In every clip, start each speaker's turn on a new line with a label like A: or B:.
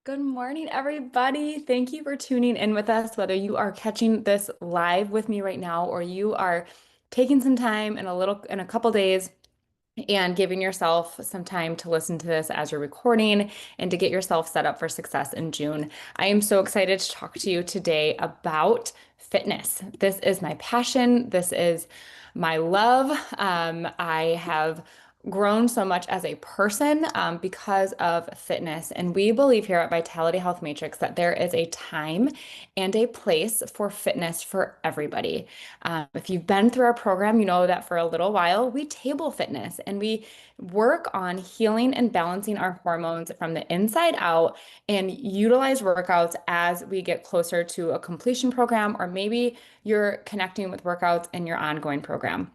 A: Good morning, everybody. Thank you for tuning in with us, whether you are catching this live with me right now or you are taking some time in a couple days and giving yourself some time to listen to this as you're recording and to get yourself set up for success in June. I am so excited to talk to you today about fitness. This is my passion. This is my love. I have grown so much as a person because of fitness. And we believe here at Vitality Health Matrix that there is a time and a place for fitness for everybody. If you've been through our program, you know that for a little while we table fitness and we work on healing and balancing our hormones from the inside out and utilize workouts as we get closer to a completion program, or maybe you're connecting with workouts in your ongoing program.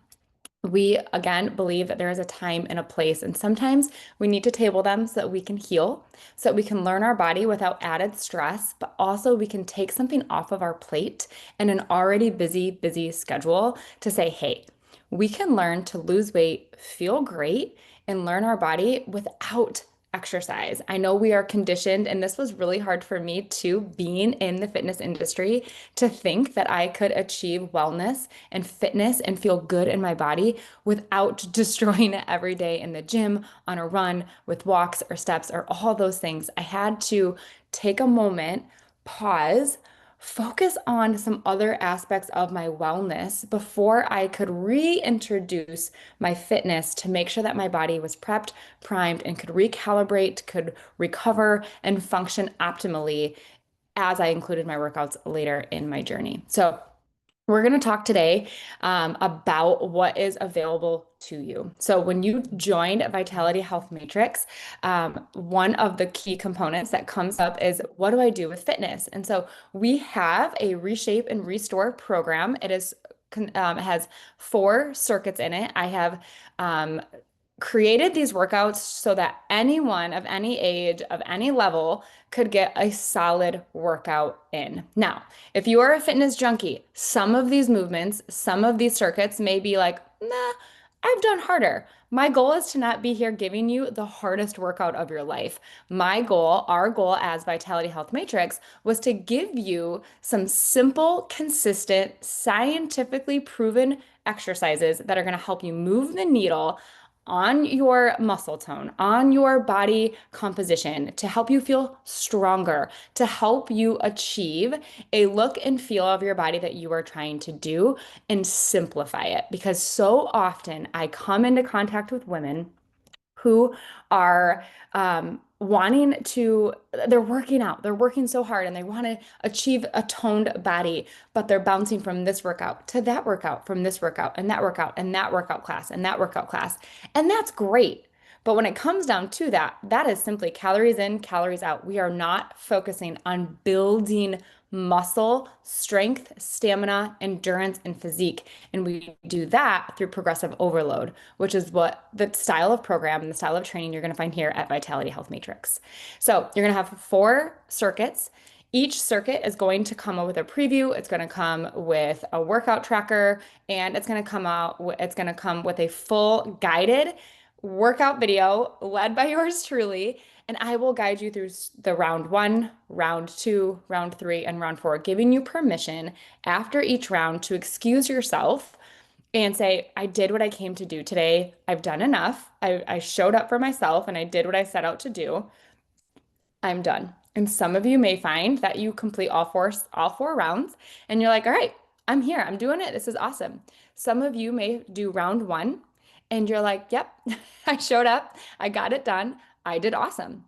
A: We again believe that there is a time and a place, and sometimes we need to table them so that we can heal, so that we can learn our body without added stress, but also we can take something off of our plate and an already busy schedule to say, hey, we can learn to lose weight, feel great, and learn our body without exercise. I know we are conditioned, and this was really hard for me too, being in the fitness industry, to think that I could achieve wellness and fitness and feel good in my body without destroying it every day in the gym, on a run, with walks or steps or all those things. I had to take a moment, pause, focus on some other aspects of my wellness before I could reintroduce my fitness to make sure that my body was prepped, primed, and could recalibrate, could recover, and function optimally as I included my workouts later in my journey. So, we're going to talk today about what is available to you. So, when you joined Vitality Health Matrix, one of the key components that comes up is what do I do with fitness? And so, we have a reshape and restore program. It has 4 circuits in it. I have created these workouts so that anyone of any age, of any level, could get a solid workout in. Now, if you are a fitness junkie, some of these movements, some of these circuits may be like, nah, I've done harder. My goal is to not be here giving you the hardest workout of your life. My goal, our goal as Vitality Health Matrix, was to give you some simple, consistent, scientifically proven exercises that are going to help you move the needle on your muscle tone, on your body composition, to help you feel stronger, to help you achieve a look and feel of your body that you are trying to do, and simplify it. Because so often I come into contact with women who are they're working out, they're working so hard and they want to achieve a toned body, but they're bouncing from this workout to that workout, from this workout and that workout and that workout class and that workout class. And that's great. But when it comes down to that, that is simply calories in, calories out. We are not focusing on building muscle, strength, stamina, endurance, and physique. And we do that through progressive overload, which is what the style of program and the style of training you're going to find here at Vitality Health Matrix. So you're going to have 4 circuits. Each circuit is going to come with a preview. It's going to come with a workout tracker, and it's going to come with a full guided workout video led by yours truly. And I will guide you through the round 1, round 2, round 3, and round 4, giving you permission after each round to excuse yourself and say, I did what I came to do today. I've done enough. I showed up for myself and I did what I set out to do. I'm done. And some of you may find that you complete all four rounds and you're like, all right, I'm here. I'm doing it. This is awesome. Some of you may do round 1 and you're like, yep, I showed up. I got it done. I did awesome.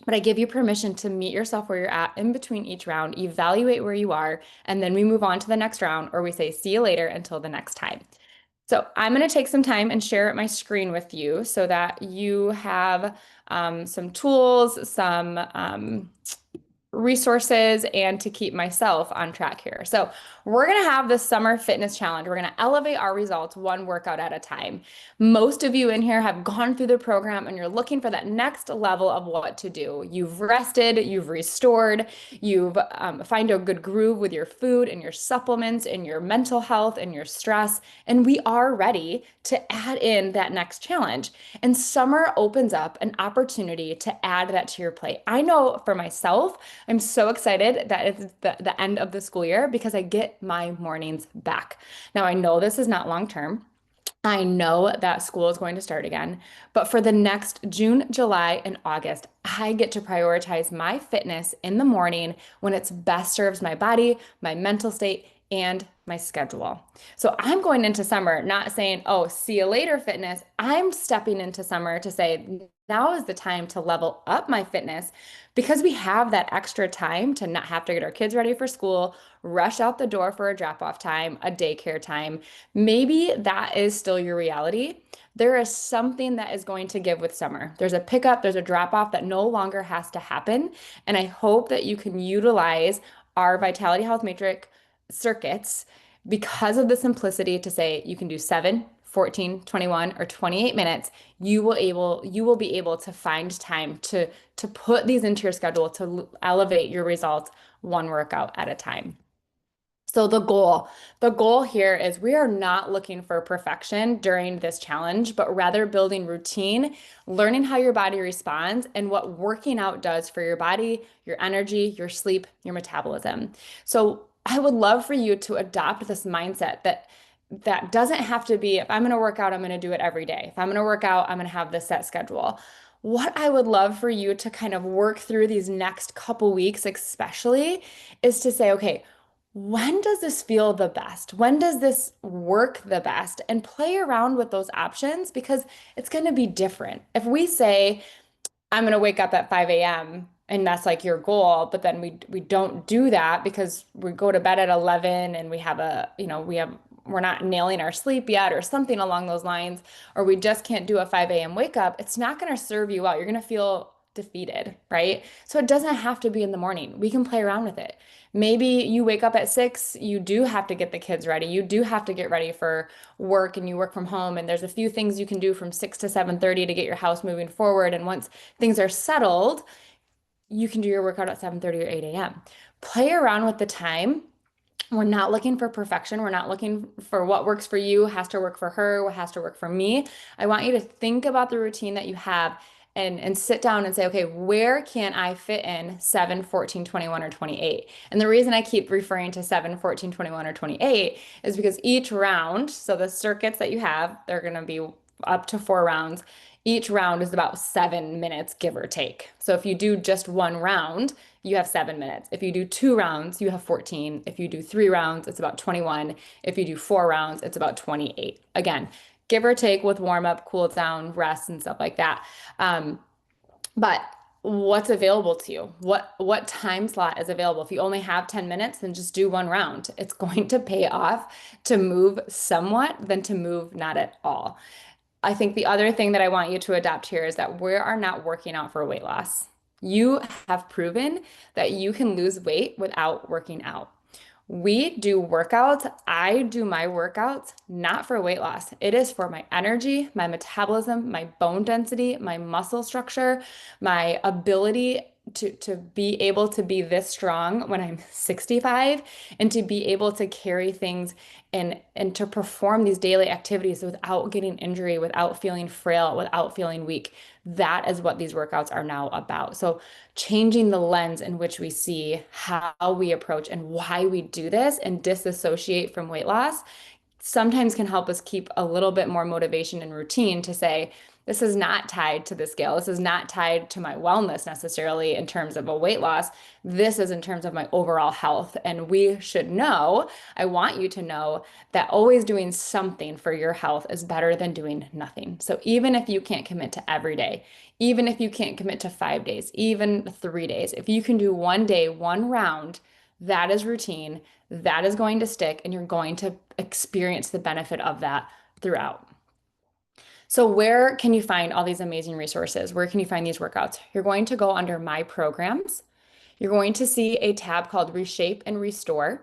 A: But I give you permission to meet yourself where you're at in between each round, evaluate where you are, and then we move on to the next round, or we say, see you later until the next time. So I'm going to take some time and share my screen with you so that you have some tools, some resources and to keep myself on track here. So, we're going to have this summer fitness challenge. We're going to elevate our results one workout at a time. Most of you in here have gone through the program and you're looking for that next level of what to do. You've rested, you've restored, you've find a good groove with your food and your supplements and your mental health and your stress, and we are ready to add in that next challenge. And summer opens up an opportunity to add that to your plate. I know for myself, I'm so excited that it's the end of the school year because I get my mornings back. Now, I know this is not long term. I know that school is going to start again, but for the next June, July, and August, I get to prioritize my fitness in the morning when it's best serves my body, my mental state, and my schedule. So I'm going into summer not saying, oh, see you later, fitness. I'm stepping into summer to say, now is the time to level up my fitness because we have that extra time to not have to get our kids ready for school, rush out the door for a drop off time, a daycare time. Maybe that is still your reality. There is something that is going to give with summer. There's a pickup, there's a drop off that no longer has to happen. And I hope that you can utilize our Vitality Health Matrix circuits because of the simplicity to say you can do 7, 14, 21, or 28 minutes. You will be able to find time to put these into your schedule to elevate your results one workout at a time. So the goal here is we are not looking for perfection during this challenge, but rather building routine, learning how your body responds and what working out does for your body, your energy, your sleep, your metabolism. So I would love for you to adopt this mindset that doesn't have to be, if I'm going to work out, I'm going to do it every day. If I'm going to work out, I'm going to have this set schedule. What I would love for you to kind of work through these next couple weeks, especially, is to say, okay, when does this feel the best? When does this work the best? And play around with those options because it's going to be different. If we say, I'm going to wake up at 5 a.m. and that's like your goal, but then we don't do that because we go to bed at 11 and we have we're not nailing our sleep yet or something along those lines, or we just can't do a 5 a.m. wake up, it's not going to serve you well. You're going to feel defeated, right? So it doesn't have to be in the morning. We can play around with it. Maybe you wake up at 6, you do have to get the kids ready. You do have to get ready for work and you work from home and there's a few things you can do from 6 to 7:30 to get your house moving forward. And once things are settled, you can do your workout at 7:30 or 8 a.m. Play around with the time. We're not looking for perfection. We're not looking for what works for you has to work for her, what has to work for me. I want you to think about the routine that you have and sit down and say, okay, where can I fit in 7, 14, 21, or 28? And the reason I keep referring to 7, 14, 21, or 28 is because each round, so the circuits that you have, they're going to be up to 4 rounds. Each round is about 7 minutes, give or take. So if you do just one round, you have 7 minutes. If you do 2 rounds, you have 14. If you do 3 rounds, it's about 21. If you do 4 rounds, it's about 28. Again, give or take with warm up, cool down, rest, and stuff like that. But what's available to you? What time slot is available? If you only have 10 minutes, then just do one round. It's going to pay off to move somewhat than to move not at all. I think the other thing that I want you to adopt here is that we are not working out for weight loss. You have proven that you can lose weight without working out. We do workouts. I do my workouts not for weight loss. It is for my energy, my metabolism, my bone density, my muscle structure, my ability to be able to be this strong when I'm 65 and to be able to carry things and to perform these daily activities without getting injury, without feeling frail, without feeling weak. That is what these workouts are now about. So changing the lens in which we see how we approach and why we do this and disassociate from weight loss sometimes can help us keep a little bit more motivation and routine to say, this is not tied to the scale. This is not tied to my wellness necessarily in terms of a weight loss. This is in terms of my overall health. And we should know, I want you to know that always doing something for your health is better than doing nothing. So even if you can't commit to every day, even if you can't commit to 5 days, even 3 days, if you can do one day, one round, that is routine, that is going to stick, and you're going to experience the benefit of that throughout. So, where can you find all these amazing resources? Where can you find these workouts? You're going to go under my programs. You're going to see a tab called Reshape and Restore.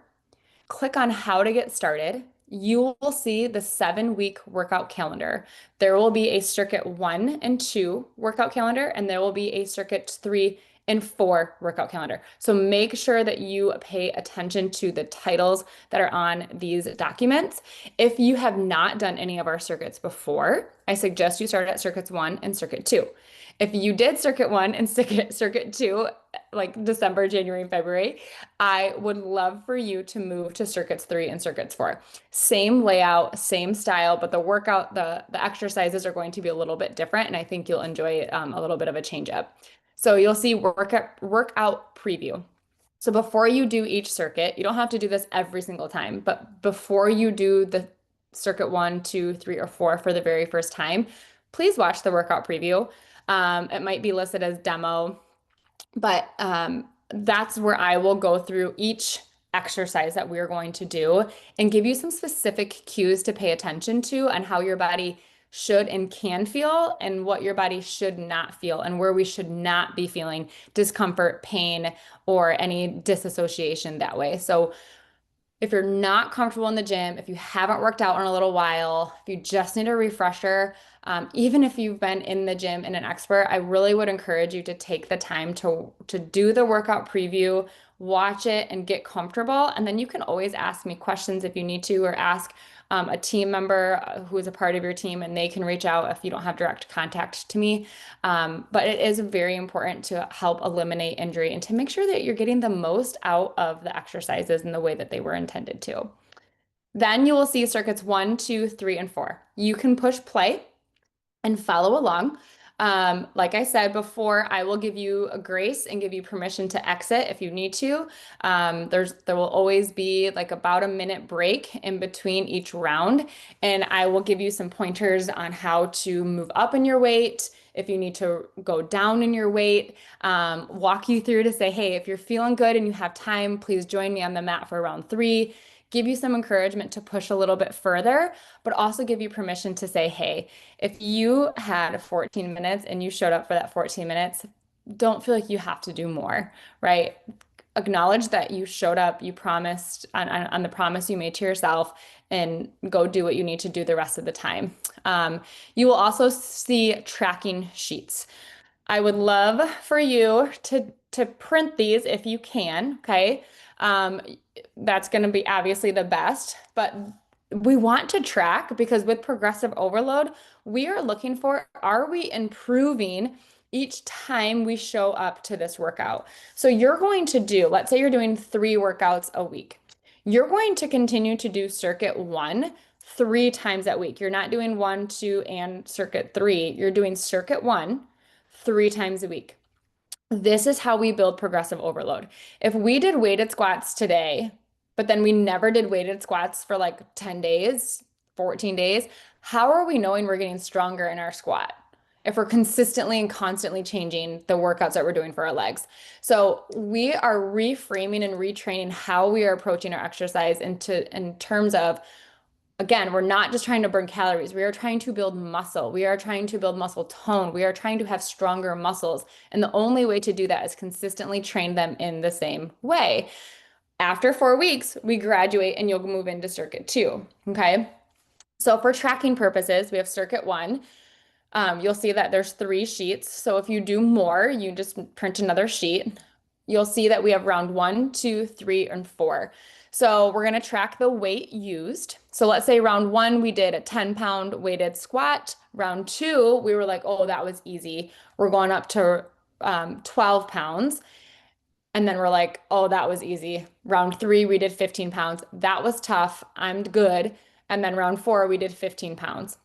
A: Click on how to get started. You will see the 7 week workout calendar. There will be a circuit 1 and 2 workout calendar, and there will be a circuit 3 and 4 workout calendar. So make sure that you pay attention to the titles that are on these documents. If you have not done any of our circuits before, I suggest you start at circuits 1 and circuit 2. If you did circuit 1 and circuit 2, like December, January, and February, I would love for you to move to circuits 3 and circuits 4. Same layout, same style, but the workout, the exercises are going to be a little bit different, and I think you'll enjoy a little bit of a change up. So you'll see workout preview. So before you do each circuit, you don't have to do this every single time, but before you do the circuit 1, 2, 3, or 4 for the very first time, please watch the workout preview. It might be listed as demo, but that's where I will go through each exercise that we're going to do and give you some specific cues to pay attention to on how your body should and can feel and what your body should not feel and where we should not be feeling discomfort, pain, or any disassociation that way. So if you're not comfortable in the gym, if you haven't worked out in a little while, if you just need a refresher, even if you've been in the gym and an expert, I really would encourage you to take the time to do the workout preview, watch it, and get comfortable. And then you can always ask me questions if you need to, or ask a team member who is a part of your team, and they can reach out if you don't have direct contact to me. But it is very important to help eliminate injury and to make sure that you're getting the most out of the exercises in the way that they were intended to. Then you will see circuits 1, 2, 3, and 4. You can push play and follow along. Like I said before, I will give you a grace and give you permission to exit if you need to. There will always be like about a minute break in between each round, and I will give you some pointers on how to move up in your weight, if you need to go down in your weight, walk you through to say, hey, if you're feeling good and you have time, please join me on the mat for round 3. Give you some encouragement to push a little bit further, but also give you permission to say, hey, if you had 14 minutes and you showed up for that 14 minutes, don't feel like you have to do more, right? Acknowledge that you showed up, you promised on the promise you made to yourself, and go do what you need to do the rest of the time. You will also see tracking sheets. I would love for you to print these if you can, okay? Um, that's going to be obviously the best, but we want to track because with progressive overload, we are looking for, are we improving each time we show up to this workout? So you're going to do, let's say you're doing 3 workouts a week. You're going to continue to do circuit 1 3 times that week. You're not doing 1, 2, and circuit 3. You're doing circuit 1 3 times a week. This is how we build progressive overload. If we did weighted squats today, but then we never did weighted squats for like 10 days, 14 days, how are we knowing we're getting stronger in our squat? If we're consistently and constantly changing the workouts that we're doing for our legs. So we are reframing and retraining how we are approaching our exercise in terms of, again, we're not just trying to burn calories. We are trying to build muscle. We are trying to build muscle tone. We are trying to have stronger muscles. And the only way to do that is consistently train them in the same way. After 4 weeks, we graduate and you'll move into circuit 2. Okay. So for tracking purposes, we have circuit 1. You'll see that there's 3 sheets. So if you do more, you just print another sheet. You'll see that we have round 1, 2, 3, and 4. So we're going to track the weight used. So let's say round 1, we did a 10-pound weighted squat. Round 2, we were like, oh, that was easy. We're going up to 12 pounds. And then we're like, oh, that was easy. Round 3, we did 15 pounds. That was tough. I'm good. And then round 4, we did 15 pounds.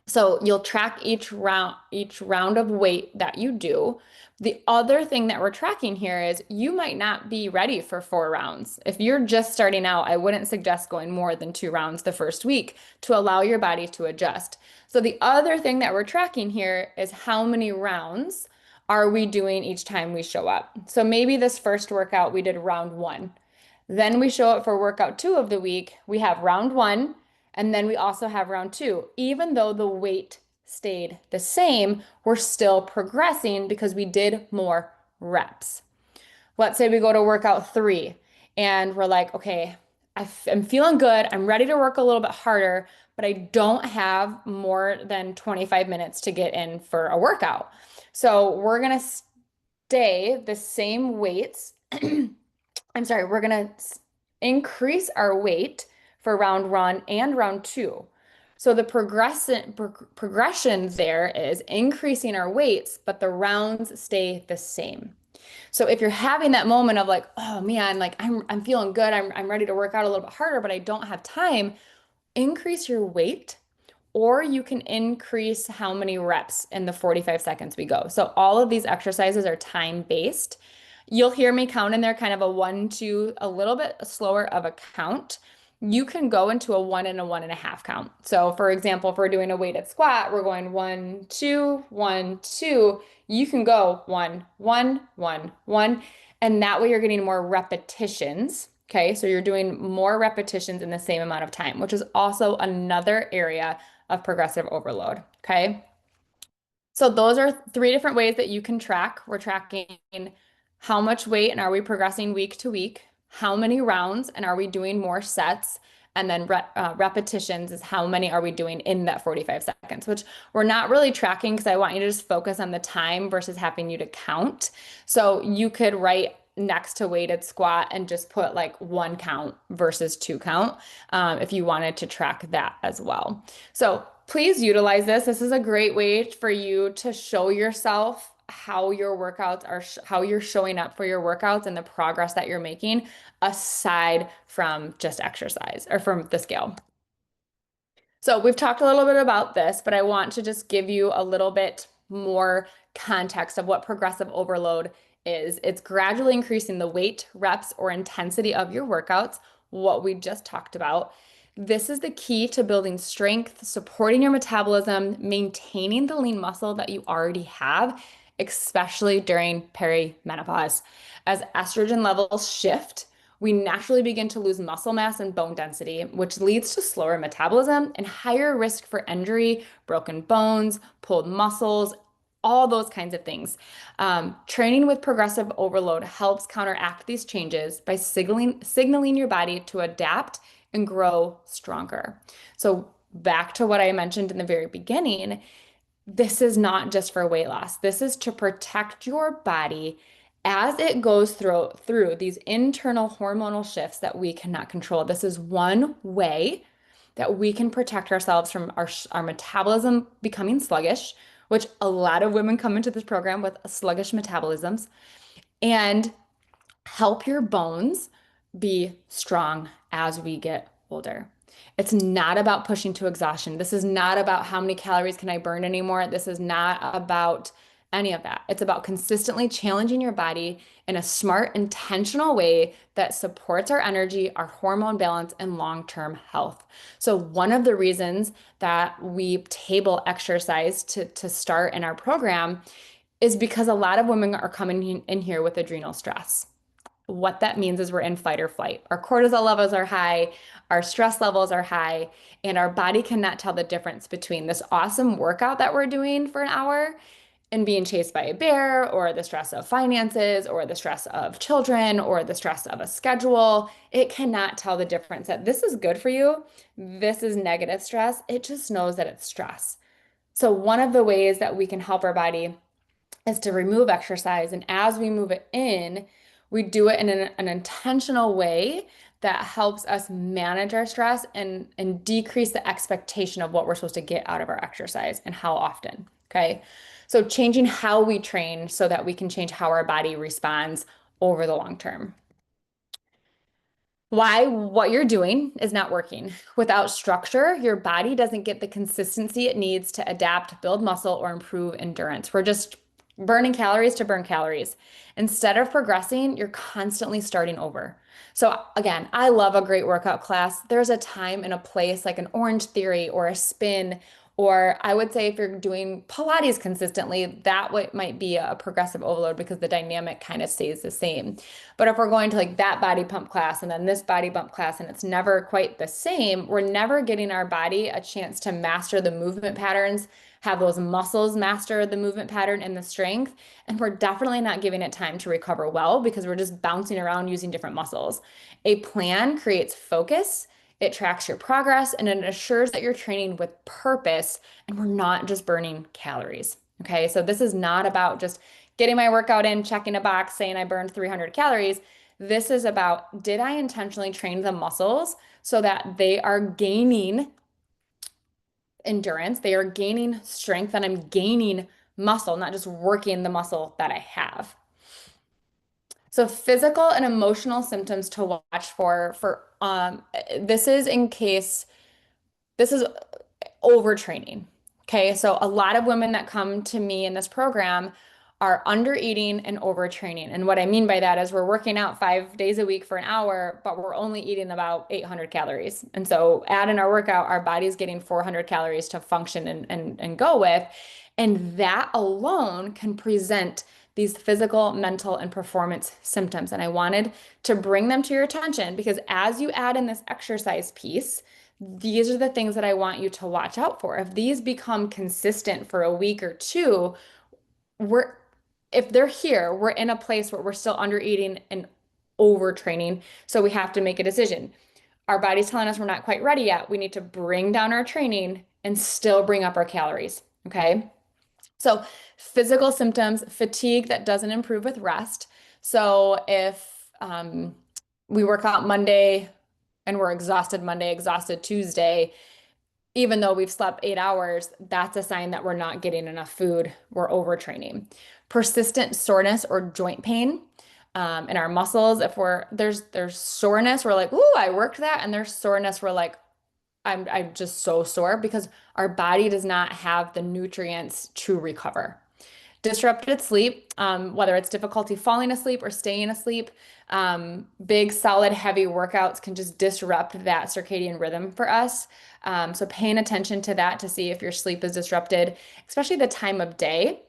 A: So you'll track each round of weight that you do. The other thing that we're tracking here is you might not be ready for 4 rounds. If you're just starting out, I wouldn't suggest going more than 2 rounds the first week to allow your body to adjust. So the other thing that we're tracking here is how many rounds are we doing each time we show up. So maybe this first workout we did round 1. Then we show up for workout 2 of the week. We have round 1. And then we also have round 2. Even though the weight stayed the same, we're still progressing because we did more reps. Let's say we go to workout three and we're like, okay, I'm feeling good. I'm ready to work a little bit harder, but I don't have more than 25 minutes to get in for a workout. So we're going to stay the same weights. I'm sorry, we're going to increase our weight for round one and round two. So the progression there is increasing our weights, but the rounds stay the same. So if you're having that moment of like, oh man, like I'm feeling good, I'm ready to work out a little bit harder, but I don't have time, increase your weight or you can increase how many reps in the 45 seconds we go. So all of these exercises are time based. You'll hear me count in there kind of a one, two, a little bit slower of a count. You can go into a one and a one and a half count. So for example, if we're doing a weighted squat, we're going one, two, one, two. You can go one, one, one, one. And that way you're getting more repetitions. Okay, so you're doing more repetitions in the same amount of time, which is also another area of progressive overload. Okay. So those are three different ways that you can track. We're tracking how much weight and are we progressing week to week? How many rounds and are we doing more sets? And then repetitions is how many are we doing in that 45 seconds, which we're not really tracking because I want you to just focus on the time versus having you to count. So you could write next to weighted squat and just put like one count versus two count if you wanted to track that as well. So please utilize this. This is a great way for you to show yourself how your workouts are, how you're showing up for your workouts and the progress that you're making aside from just exercise or from the scale. So we've talked a little bit about this, but I want to just give you a little bit more context of what progressive overload is. It's gradually increasing the weight, reps, or intensity of your workouts, what we just talked about. This is the key to building strength, supporting your metabolism, maintaining the lean muscle that you already have, especially during perimenopause. As estrogen levels shift, we naturally begin to lose muscle mass and bone density, which leads to slower metabolism and higher risk for injury, broken bones, pulled muscles, all those kinds of things. Training with progressive overload helps counteract these changes by signaling your body to adapt and grow stronger. So, back to what I mentioned in the very beginning, this is not just for weight loss. This is to protect your body as it goes through these internal hormonal shifts that we cannot control. This is one way that we can protect ourselves from our metabolism becoming sluggish, which a lot of women come into this program with sluggish metabolisms, and help your bones be strong as we get older. It's not about pushing to exhaustion. This is not about how many calories can I burn anymore. This is not about any of that. It's about consistently challenging your body in a smart, intentional way that supports our energy, our hormone balance, and long-term health. So one of the reasons that we table exercise to start in our program is because a lot of women are coming in here with adrenal stress. What that means is we're in fight or flight. Our cortisol levels are high, our stress levels are high, and our body cannot tell the difference between this awesome workout that we're doing for an hour and being chased by a bear, or the stress of finances, or the stress of children, or the stress of a schedule. It cannot tell the difference that this is good for you, this is negative stress. It just knows that it's stress. So, one of the ways that we can help our body is to remove exercise. And as we move it in, we do it in an intentional way that helps us manage our stress and decrease the expectation of what we're supposed to get out of our exercise and how often. Okay. So changing how we train so that we can change how our body responds over the long term. Why what you're doing is not working. Without structure, your body doesn't get the consistency it needs to adapt, build muscle, or improve endurance. We're just burning calories to burn calories. Instead of progressing, you're constantly starting over. So, again, I love a great workout class. There's a time and a place like an Orange Theory or a spin Or I would say if you're doing Pilates consistently, that might be a progressive overload because the dynamic kind of stays the same. But if we're going to like that body pump class and then this body pump class and it's never quite the same, we're never getting our body a chance to master the movement patterns, have those muscles master the movement pattern and the strength. And we're definitely not giving it time to recover well because we're just bouncing around using different muscles. A plan creates focus. It tracks your progress and it assures that you're training with purpose and we're not just burning calories. Okay, so this is not about just getting my workout in, checking a box, saying I burned 300 calories. This is about, did I intentionally train the muscles so that they are gaining endurance, they are gaining strength, and I'm gaining muscle, not just working the muscle that I have. So physical and emotional symptoms to watch for this is in case this is overtraining. Okay, so a lot of women that come to me in this program are under eating and overtraining. And what I mean by that is we're working out 5 days a week for an hour, but we're only eating about 800 calories. And so add in our workout, our body's getting 400 calories to function and go with. And that alone can present these physical, mental, and performance symptoms. And I wanted to bring them to your attention because as you add in this exercise piece, these are the things that I want you to watch out for. If these become consistent for a week or two, we're if they're here, we're in a place where we're still under eating and overtraining. So we have to make a decision. Our body's telling us we're not quite ready yet. We need to bring down our training and still bring up our calories. Okay. So physical symptoms, fatigue that doesn't improve with rest. So if we work out Monday and we're exhausted Monday, exhausted Tuesday, even though we've slept 8 hours, that's a sign that we're not getting enough food. We're overtraining. Persistent soreness or joint pain in our muscles. If there's soreness, we're like, ooh, I worked that, and there's soreness, we're like, I'm just so sore because our body does not have the nutrients to recover. Disrupted sleep, whether it's difficulty falling asleep or staying asleep, big, solid, heavy workouts can just disrupt that circadian rhythm for us. So paying attention to that to see if your sleep is disrupted, especially the time of day.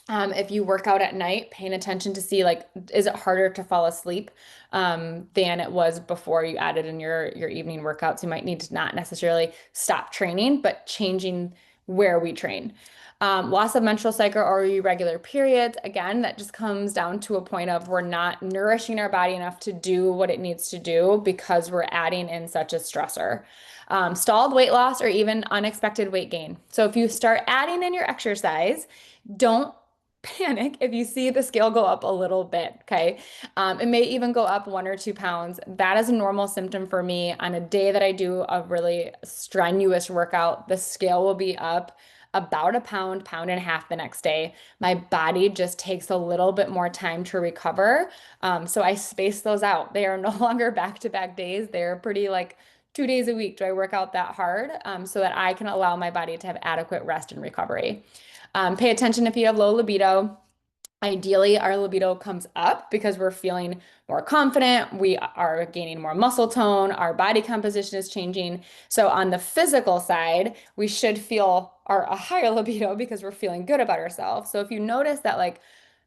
A: If you work out at night, paying attention to see like, is it harder to fall asleep than it was before you added in your evening workouts? You might need to not necessarily stop training, but changing where we train. Loss of menstrual cycle or irregular periods, again, that just comes down to a point of we're not nourishing our body enough to do what it needs to do because we're adding in such a stressor. Stalled weight loss or even unexpected weight gain. So if you start adding in your exercise, don't panic if you see the scale go up a little bit, okay? It may even go up 1 or 2 pounds. That is a normal symptom for me. On a day that I do a really strenuous workout, the scale will be up about a pound, pound and a half the next day. My body just takes a little bit more time to recover. So I space those out. They are no longer back-to-back days. They're pretty like 2 days a week. Do I work out that hard so that I can allow my body to have adequate rest and recovery? Pay attention if you have low libido. Ideally, our libido comes up because we're feeling more confident. We are gaining more muscle tone. Our body composition is changing. So on the physical side, we should feel a higher libido because we're feeling good about ourselves. So if you notice that like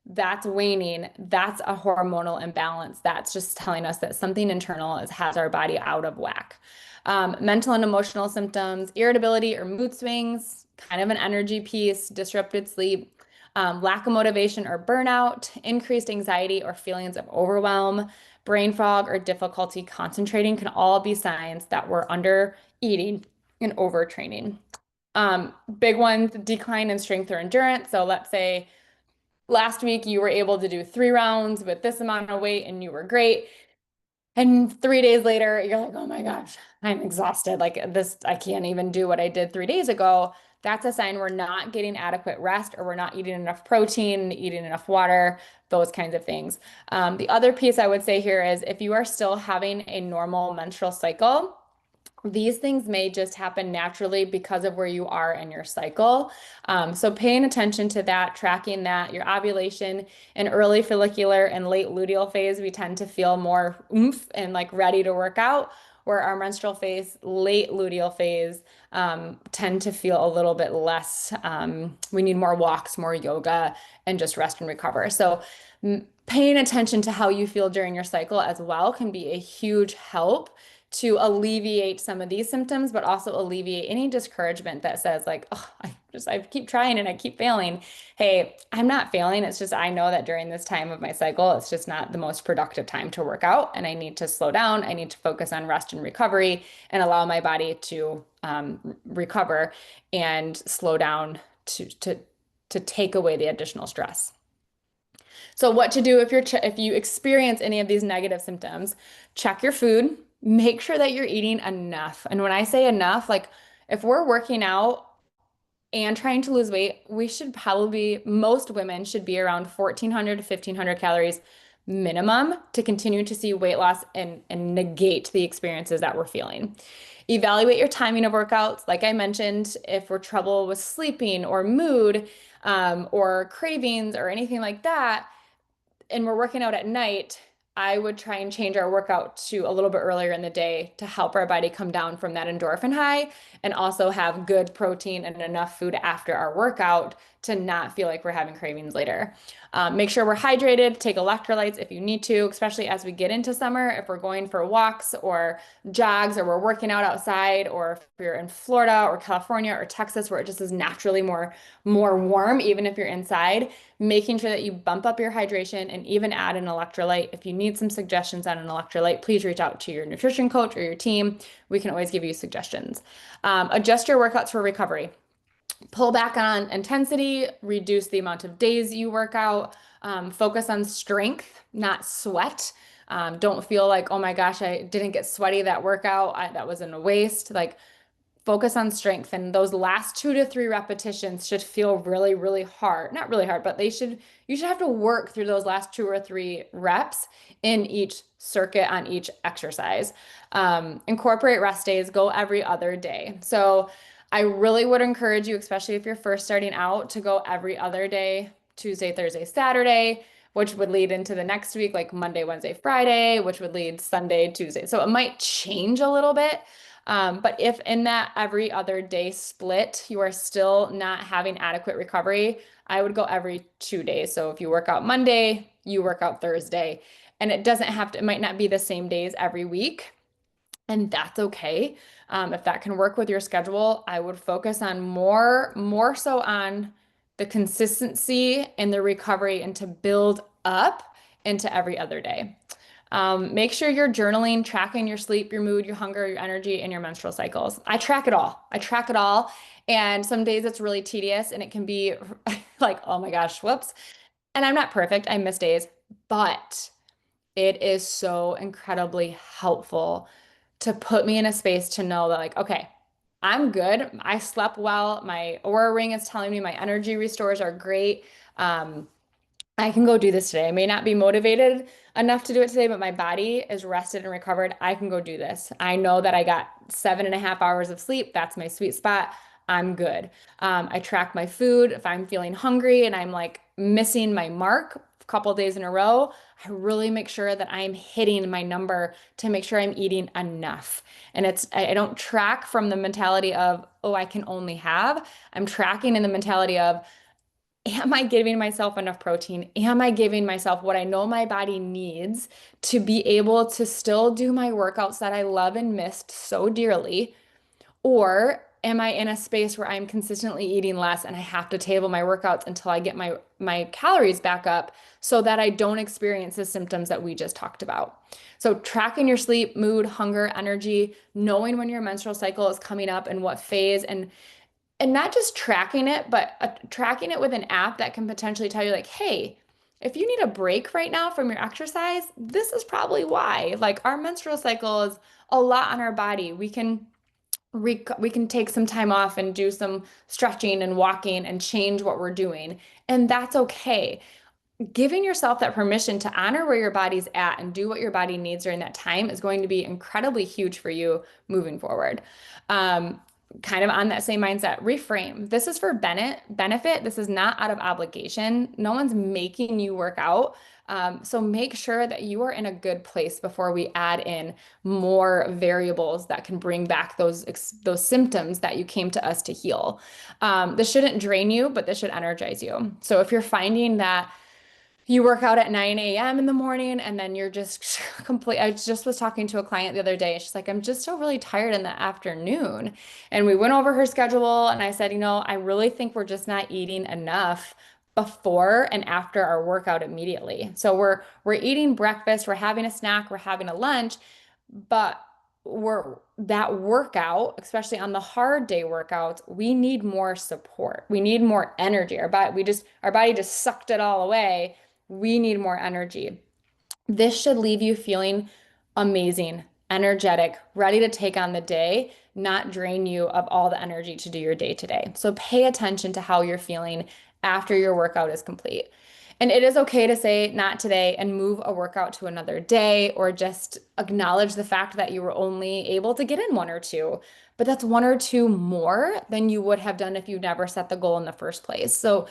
A: that's waning, that's a hormonal imbalance. That's just telling us that something internal has our body out of whack. Mental and emotional symptoms, irritability or mood swings, kind of an energy piece, disrupted sleep, lack of motivation or burnout, increased anxiety or feelings of overwhelm, brain fog or difficulty concentrating can all be signs that we're under eating and overtraining. Big ones, decline in strength or endurance. So let's say last week you were able to do 3 rounds with this amount of weight and you were great. And 3 days later, you're like, oh my gosh, I'm exhausted. Like this, I can't even do what I did 3 days ago. That's a sign we're not getting adequate rest or we're not eating enough protein, eating enough water, those kinds of things. The other piece I would say here is if you are still having a normal menstrual cycle, these things may just happen naturally because of where you are in your cycle. So paying attention to that, tracking that, your ovulation and early follicular and late luteal phase, we tend to feel more oomph and like ready to work out. where our menstrual phase, late luteal phase, tend to feel a little bit less. We need more walks, more yoga, and just rest and recover. So, paying attention to how you feel during your cycle as well can be a huge help to alleviate some of these symptoms, but also alleviate any discouragement that says like, oh, I keep trying and I keep failing. Hey, I'm not failing. It's just I know that during this time of my cycle, it's just not the most productive time to work out, and I need to slow down. I need to focus on rest and recovery and allow my body to recover and slow down to take away the additional stress. So what to do if if you experience any of these negative symptoms, check your food, make sure that you're eating enough. And when I say enough, like if we're working out and trying to lose weight, we should probably, most women should be around 1,400 to 1,500 calories minimum to continue to see weight loss and negate the experiences that we're feeling. Evaluate your timing of workouts. Like I mentioned, if we're trouble with sleeping or mood, or cravings or anything like that, and we're working out at night, I would try and change our workout to a little bit earlier in the day to help our body come down from that endorphin high and also have good protein and enough food after our workout to not feel like we're having cravings later. Make sure we're hydrated, take electrolytes if you need to, especially as we get into summer. If we're going for walks or jogs or we're working out outside, or if you're in Florida or California or Texas where it just is naturally more warm, even if you're inside, making sure that you bump up your hydration and even add an electrolyte. If you need some suggestions on an electrolyte, please reach out to your nutrition coach or your team. We can always give you suggestions. Adjust your workouts for recovery. Pull back on intensity, reduce the amount of days you work out, focus on strength, not sweat. Don't feel like, oh my gosh, I didn't get sweaty that workout. That was a waste. Like, focus on strength, and those last 2 to 3 repetitions should feel really, really hard. Not really hard, but you should have to work through those last 2 or 3 reps in each circuit on each exercise. Incorporate rest days, go every other day. So I really would encourage you, especially if you're first starting out, to go every other day, Tuesday, Thursday, Saturday, which would lead into the next week, like Monday, Wednesday, Friday, which would lead Sunday, Tuesday. So it might change a little bit. But if in that every other day split, you are still not having adequate recovery, I would go every 2 days. So if you work out Monday, you work out Thursday. And it doesn't have to, it might not be the same days every week. And that's okay. If that can work with your schedule, I would focus on more so on the consistency and the recovery and to build up into every other day. Make sure you're journaling, tracking your sleep, your mood, your hunger, your energy, and your menstrual cycles. I track it all. I track it all. And some days it's really tedious and it can be like, oh my gosh, whoops. And I'm not perfect. I miss days, but it is so incredibly helpful to put me in a space to know that, like, okay, I'm good. I slept well. My aura ring is telling me my energy restores are great. I can go do this today. I may not be motivated enough to do it today, but my body is rested and recovered. I can go do this. I know that I got 7.5 hours of sleep. That's my sweet spot. I'm good. I track my food. If I'm feeling hungry and I'm like missing my mark a couple days in a row, I really make sure that I'm hitting my number to make sure I'm eating enough. And I don't track from the mentality of, oh, I can only have. I'm tracking in the mentality of, am I giving myself enough protein? Am I giving myself what I know my body needs to be able to still do my workouts that I love and missed so dearly? Or am I in a space where I'm consistently eating less and I have to table my workouts until I get my calories back up so that I don't experience the symptoms that we just talked about? So tracking your sleep, mood, hunger, energy, knowing when your menstrual cycle is coming up and what phase, and not just tracking it, but tracking it with an app that can potentially tell you, like, hey, if you need a break right now from your exercise, this is probably why. Like, our menstrual cycle is a lot on our body. We can take some time off and do some stretching and walking and change what we're doing. And that's okay. Giving yourself that permission to honor where your body's at and do what your body needs during that time is going to be incredibly huge for you moving forward. kind of on that same mindset, reframe. This is for benefit. This is not out of obligation. No one's making you work out. So make sure that you are in a good place before we add in more variables that can bring back those symptoms that you came to us to heal. This shouldn't drain you, but this should energize you. So if you're finding that you work out at 9 a.m. in the morning and then you're just complete. I just was talking to a client the other day. She's like, I'm just so really tired in the afternoon. And we went over her schedule and I said, I really think we're just not eating enough before and after our workout immediately. So we're eating breakfast, we're having a snack, we're having a lunch, but we're that workout, especially on the hard day workouts, we need more support. We need more energy. Our body just sucked it all away. We need more energy. This should leave you feeling amazing, energetic, ready to take on the day, not drain you of all the energy to do your day today. So pay attention to how you're feeling after your workout is complete. And it is okay to say not today and move a workout to another day or just acknowledge the fact that you were only able to get in one or two. But that's one or two more than you would have done if you never set the goal in the first place. So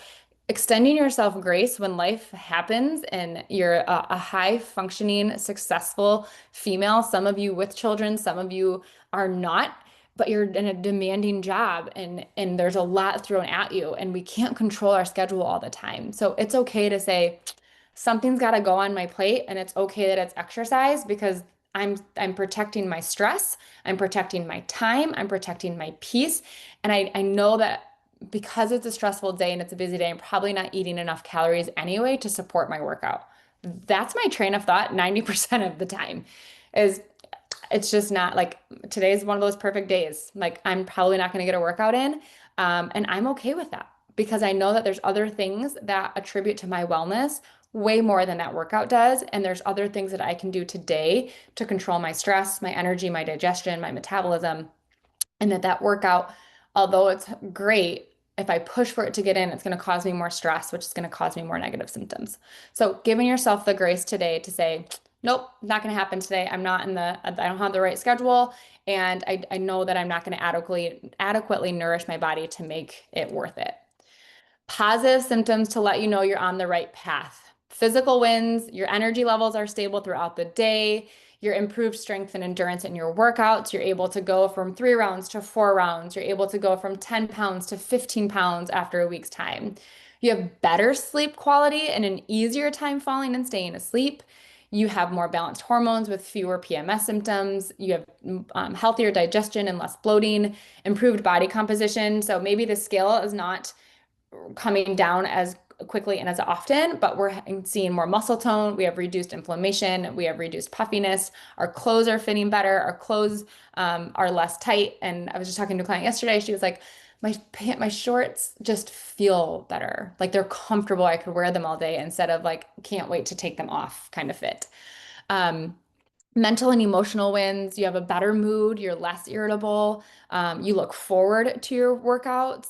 A: extending yourself grace when life happens and you're a high functioning, successful female, some of you with children, some of you are not, but you're in a demanding job and there's a lot thrown at you and we can't control our schedule all the time. So it's okay to say something's got to go on my plate and it's okay that it's exercise because I'm protecting my stress, I'm protecting my time, I'm protecting my peace. And I know that because it's a stressful day and it's a busy day, I'm probably not eating enough calories anyway to support my workout. That's my train of thought 90% of the time is it's just not like today is one of those perfect days. Like I'm probably not going to get a workout in. And I'm okay with that because I know that there's other things that attribute to my wellness way more than that workout does. And there's other things that I can do today to control my stress, my energy, my digestion, my metabolism and that workout, although it's great, if I push for it to get in, it's going to cause me more stress, which is going to cause me more negative symptoms. So giving yourself the grace today to say, nope, not going to happen today. I don't have the right schedule. And I know that I'm not going to adequately nourish my body to make it worth it. Positive symptoms to let you know you're on the right path. Physical wins, your energy levels are stable throughout the day, your improved strength and endurance in your workouts. You're able to go from 3 rounds to 4 rounds. You're able to go from 10 pounds to 15 pounds after a week's time. You have better sleep quality and an easier time falling and staying asleep. You have more balanced hormones with fewer PMS symptoms. You have healthier digestion and less bloating, improved body composition. So maybe the scale is not coming down as quickly and as often, but we're seeing more muscle tone. We have reduced inflammation. We have reduced puffiness. Our clothes are fitting better. Our clothes are less tight. And I was just talking to a client yesterday. She was like, my shorts just feel better. Like they're comfortable. I could wear them all day instead of like, can't wait to take them off kind of fit. Um, Mental and emotional wins. You have a better mood. You're less irritable. You look forward to your workouts.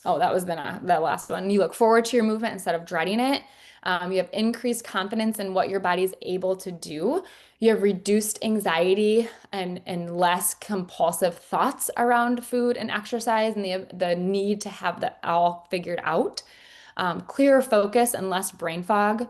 A: Oh, that was the last one. You look forward to your movement instead of dreading it. You have increased confidence in what your body's able to do. You have reduced anxiety and less compulsive thoughts around food and exercise and the need to have that all figured out. Clearer focus and less brain fog.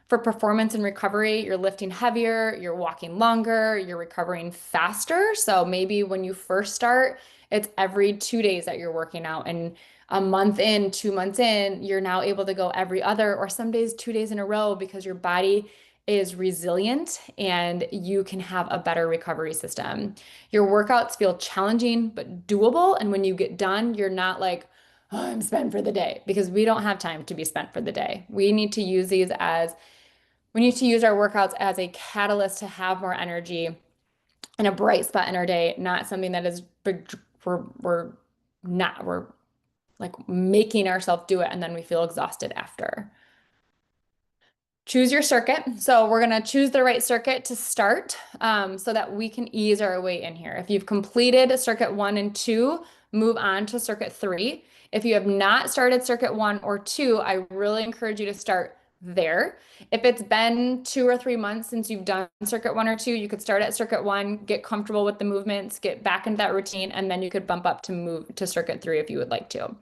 A: For performance and recovery, you're lifting heavier, you're walking longer, you're recovering faster. So maybe when you first start, it's every 2 days that you're working out. And a month in, 2 months in, you're now able to go every other or some days, 2 days in a row because your body is resilient and you can have a better recovery system. Your workouts feel challenging but doable. And when you get done, you're not like, oh, I'm spent for the day because we don't have time to be spent for the day. We need to use our workouts as a catalyst to have more energy and a bright spot in our day, not something that is we're like making ourselves do it and then we feel exhausted after. Choose your circuit. So we're going to choose the right circuit to start so that we can ease our way in here. If you've completed circuit 1 and 2, move on to circuit 3. If you have not started circuit 1 or 2, I really encourage you to start there. If it's been 2 or 3 months since you've done circuit one or two, you could start at circuit one, get comfortable with the movements, get back into that routine, and then you could bump up to move to circuit three if you would like to.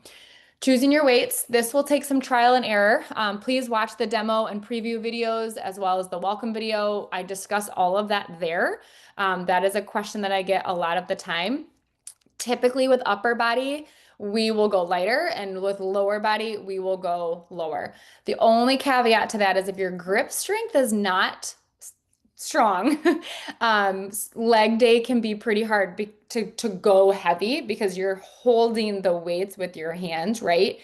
A: Choosing your weights. This will take some trial and error. Please watch the demo and preview videos as well as the welcome video. I discuss all of that there. That is a question that I get a lot of the time. Typically with upper body, we will go lighter, and with lower body, we will go lower. The only caveat to that is if your grip strength is not strong, leg day can be pretty hard to go heavy because you're holding the weights with your hands, right?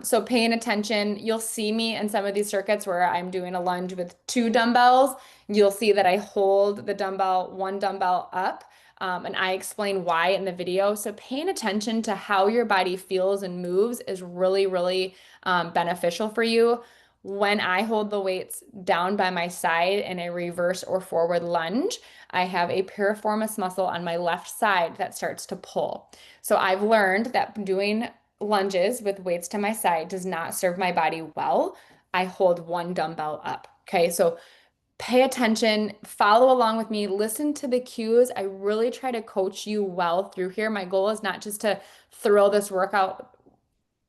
A: So paying attention, you'll see me in some of these circuits where I'm doing a lunge with two dumbbells. You'll see that I hold the dumbbell, one dumbbell up. And I explain why in the video. So paying attention to how your body feels and moves is really, really beneficial for you. When I hold the weights down by my side in a reverse or forward lunge, I have a piriformis muscle on my left side that starts to pull. So I've learned that doing lunges with weights to my side does not serve my body well. I hold one dumbbell up. Okay, so pay attention, follow along with me, listen to the cues. I really try to coach you well through here. My goal is not just to throw this workout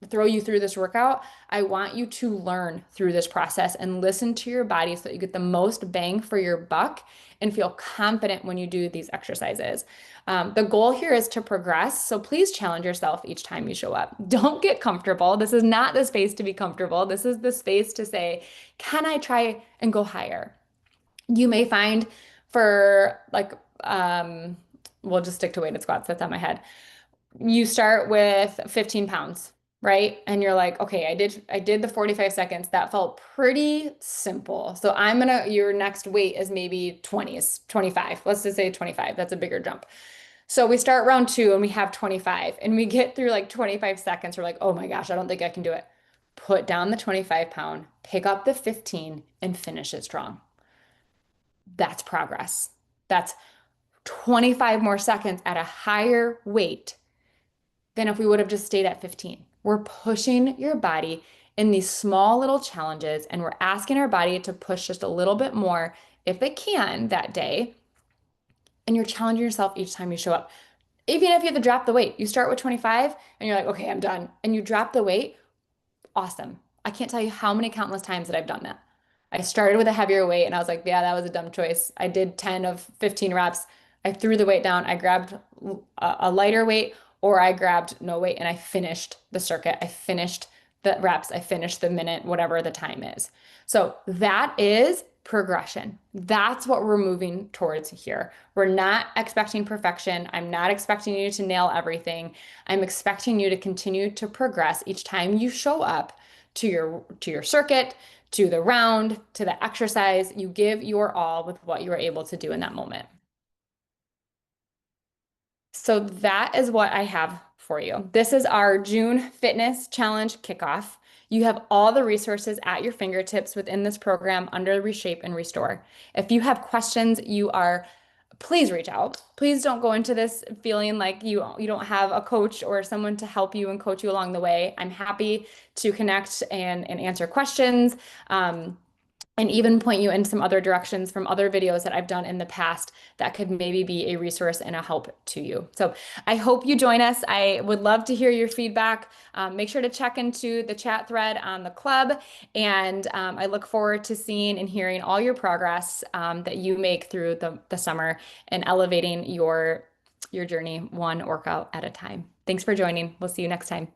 A: throw you through this workout. I want you to learn through this process and listen to your body so that you get the most bang for your buck and feel confident when you do these exercises. The goal here is to progress. So please challenge yourself each time you show up. Don't get comfortable. This is not the space to be comfortable. This is the space to say, can I try and go higher? You may find for like, we'll just stick to weighted squats. That's on my head. You start with 15 pounds, right? And you're like, okay, I did the 45 seconds. That felt pretty simple. So your next weight is maybe 20s, 25. Let's just say 25. That's a bigger jump. So we start round two and we have 25 and we get through like 25 seconds. We're like, oh my gosh, I don't think I can do it. Put down the 25-pound, pick up the 15 and finish it strong. That's progress. That's 25 more seconds at a higher weight than if we would have just stayed at 15. We're pushing your body in these small little challenges, and we're asking our body to push just a little bit more if it can that day. And you're challenging yourself each time you show up. Even if you have to drop the weight, you start with 25 and you're like, okay, I'm done. And you drop the weight, awesome. I can't tell you how many countless times that I've done that. I started with a heavier weight and I was like, yeah, that was a dumb choice. I did 10 of 15 reps. I threw the weight down. I grabbed a lighter weight or I grabbed no weight and I finished the circuit. I finished the reps. I finished the minute, whatever the time is. So that is progression. That's what we're moving towards here. We're not expecting perfection. I'm not expecting you to nail everything. I'm expecting you to continue to progress each time you show up to your circuit, to the round, to the exercise. You give your all with what you are able to do in that moment. So that is what I have for you. This is our June Fitness Challenge kickoff. You have all the resources at your fingertips within this program under Reshape and Restore. If you have questions, please reach out. Please don't go into this feeling like you don't have a coach or someone to help you and coach you along the way. I'm happy to connect and answer questions. And even point you in some other directions from other videos that I've done in the past that could maybe be a resource and a help to you. So I hope you join us. I would love to hear your feedback. Make sure to check into the chat thread on the club. And I look forward to seeing and hearing all your progress that you make through the summer and elevating your journey one workout at a time. Thanks for joining. We'll see you next time.